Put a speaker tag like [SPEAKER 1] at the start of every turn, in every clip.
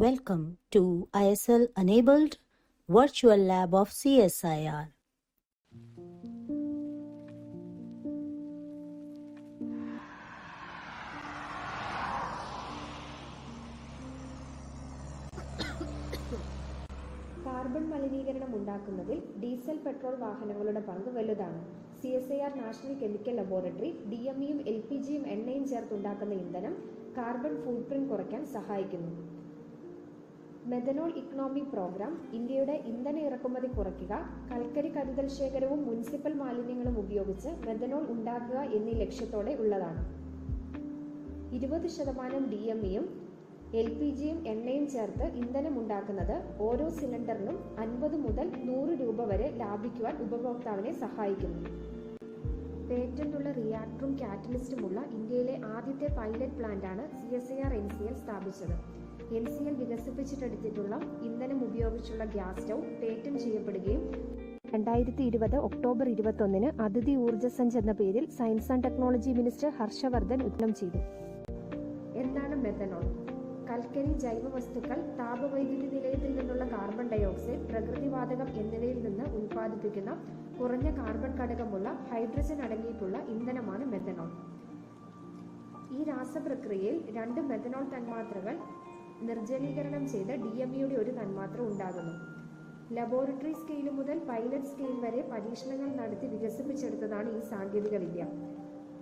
[SPEAKER 1] Welcome to ISL Enabled Virtual Lab of CSIR.
[SPEAKER 2] Carbon മലിനീകരണം ഉണ്ടാക്കുന്നതിൽ diesel petrol വാഹനങ്ങളുടെ പങ്ക് വലുതാണ്. CSIR നാഷണൽ കെമിക്കൽ ലബോറട്ടറി DMEയും LPGയും എണ്ണയും ചേർത്തുണ്ടാക്കുന്ന ഇന്ധനം കാർബൺ ഫുട് പ്രിന്റ് കുറയ്ക്കാൻ സഹായിക്കുന്നു. മെഥനോൾ ഇക്കണോമി പ്രോഗ്രാം ഇന്ത്യയുടെ ഇന്ധന ഇറക്കുമതി കുറയ്ക്കുക, കൽക്കരി കരുതൽ ശേഖരവും മുനിസിപ്പൽ മാലിന്യങ്ങളും ഉപയോഗിച്ച് മെഥനോൾ ഉണ്ടാക്കുക എന്നീ ലക്ഷ്യത്തോടെ ഉള്ളതാണ്. 20% DMEയും LPGയും എണ്ണയും ചേർത്ത് ഇന്ധനം ഉണ്ടാക്കുന്നത് ഓരോ സിലിണ്ടറിനും 50 മുതൽ 100 രൂപ വരെ ലാഭിക്കുവാൻ ഉപഭോക്താവിനെ സഹായിക്കുന്നു. പേറ്റന്റുള്ള റിയാക്ടറും കാറ്റലിസ്റ്റുമുള്ള ഇന്ത്യയിലെ ആദ്യത്തെ പൈലറ്റ് പ്ലാന്റാണ് CSIR NCL സ്ഥാപിച്ചത്. NCL വികസിപ്പിച്ചെടുത്തിട്ടുള്ള ഇന്ധനം ഉപയോഗിച്ചുള്ള ഗ്യാസ് സ്റ്റൗ പേറ്റന്റ് ചെയ്യപ്പെടുകയും 2020 ഒക്ടോബർ 21 അതിഥി ഊർജ്ജസഞ്ച് എന്ന പേരിൽ science and technology minister Harshvardhan ഉദ്ഘാടനം ചെയ്തു. എന്താണ് മെഥനോൾ? കൽക്കരി, ജൈവവസ്തുക്കൾ, താപവൈദ്യുതി നിലയത്തിൽ നിന്നുള്ള കാർബൺ ഡയോക്സൈഡ്, പ്രകൃതിവാതകം എന്നിവയിൽ നിന്ന് ഉൽപ്പാദിപ്പിക്കുന്ന കുറഞ്ഞ കാർബൺ ഘടകമുള്ള ഹൈഡ്രജൻ അടങ്ങിയിട്ടുള്ള ഇന്ധനമാണ് മെഥനോൾ. ഈ രാസപ്രക്രിയയിൽ 2 മെഥനോൾ തന്മാത്രകൾ നിർജ്ജലീകരണം ചെയ്ത DMEയുടെ ഒരു തന്മാത്ര ഉണ്ടാകുന്നു. ലബോറട്ടറി സ്കെയിൽ മുതൽ പൈലറ്റ് സ്കെയിൽ വരെ പരീക്ഷണങ്ങൾ നടത്തി വികസിപ്പിച്ചെടുത്തതാണ് ഈ സാങ്കേതിക വിദ്യ.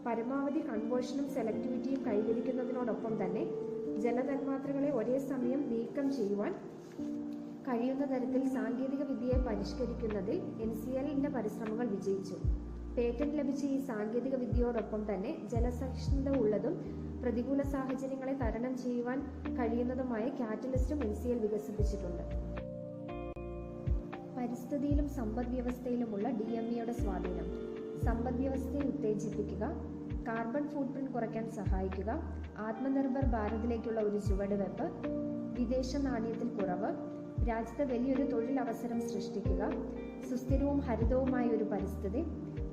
[SPEAKER 2] പരമാവധി കൺവേർഷനും സെലക്ടിവിറ്റിയും കൈവരിക്കുന്നതിനോടൊപ്പം തന്നെ ജലതന്മാത്രകളെ ഒരേ സമയം നീക്കം ചെയ്യുവാൻ കഴിയുന്ന തരത്തിൽ സാങ്കേതിക വിദ്യയെ പരിഷ്കരിക്കുന്നതിൽ NCLന്റെ പരിശ്രമങ്ങൾ വിജയിച്ചു. പേറ്റന്റ് ലഭിച്ച ഈ സാങ്കേതിക വിദ്യയോടൊപ്പം തന്നെ ജലസഹിഷ്ണുത ഉള്ളതും പ്രതികൂല സാഹചര്യങ്ങളെ തരണം ചെയ്യുവാൻ കഴിയുന്നതുമായ കാറ്റലിസ്റ്റും NCL വികസിപ്പിച്ചിട്ടുണ്ട്. പരിസ്ഥിതിയിലും സമ്പദ് വ്യവസ്ഥയിലുമുള്ള DMEയുടെ സ്വാധീനം: സമ്പദ് വ്യവസ്ഥയെ ഉത്തേജിപ്പിക്കുക, കാർബൺ ഫുട് പ്രിന്റ് കുറയ്ക്കാൻ സഹായിക്കുക, ആത്മനിർഭർ ഭാരതിലേക്കുള്ള ഒരു ചുവടുവെപ്പ്, വിദേശ നാണ്യത്തിൽ കുറവ്, രാജ്യത്ത് വലിയൊരു തൊഴിലവസരം സൃഷ്ടിക്കുക, സുസ്ഥിരവും ഹരിതവുമായ ഒരു പരിസ്ഥിതി,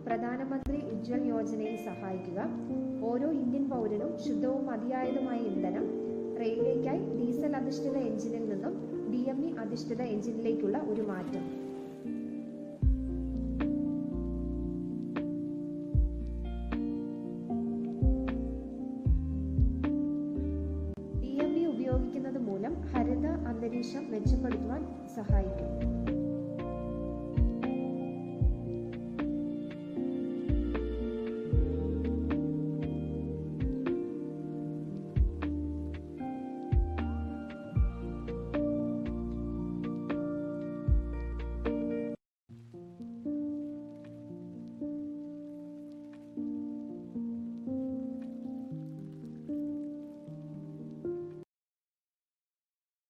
[SPEAKER 2] പ്രധാനമന്ത്രി ഉജ്ജ്വൽ യോജനയിൽ സഹായിക്കുക, ഓരോ ഇന്ത്യൻ പൗരനും ശുദ്ധവും മതിയായതുമായ ഇന്ധനം, റെയിൽവേക്കായി ഡീസൽ അധിഷ്ഠിത എഞ്ചിനിൽ നിന്നും DME അധിഷ്ഠിത എഞ്ചിനിലേക്കുള്ള ഒരു മാറ്റം. DME ഉപയോഗിക്കുന്നത് മൂലം ഹരിത അന്തരീക്ഷം മെച്ചപ്പെടുത്തുവാൻ സഹായിക്കും.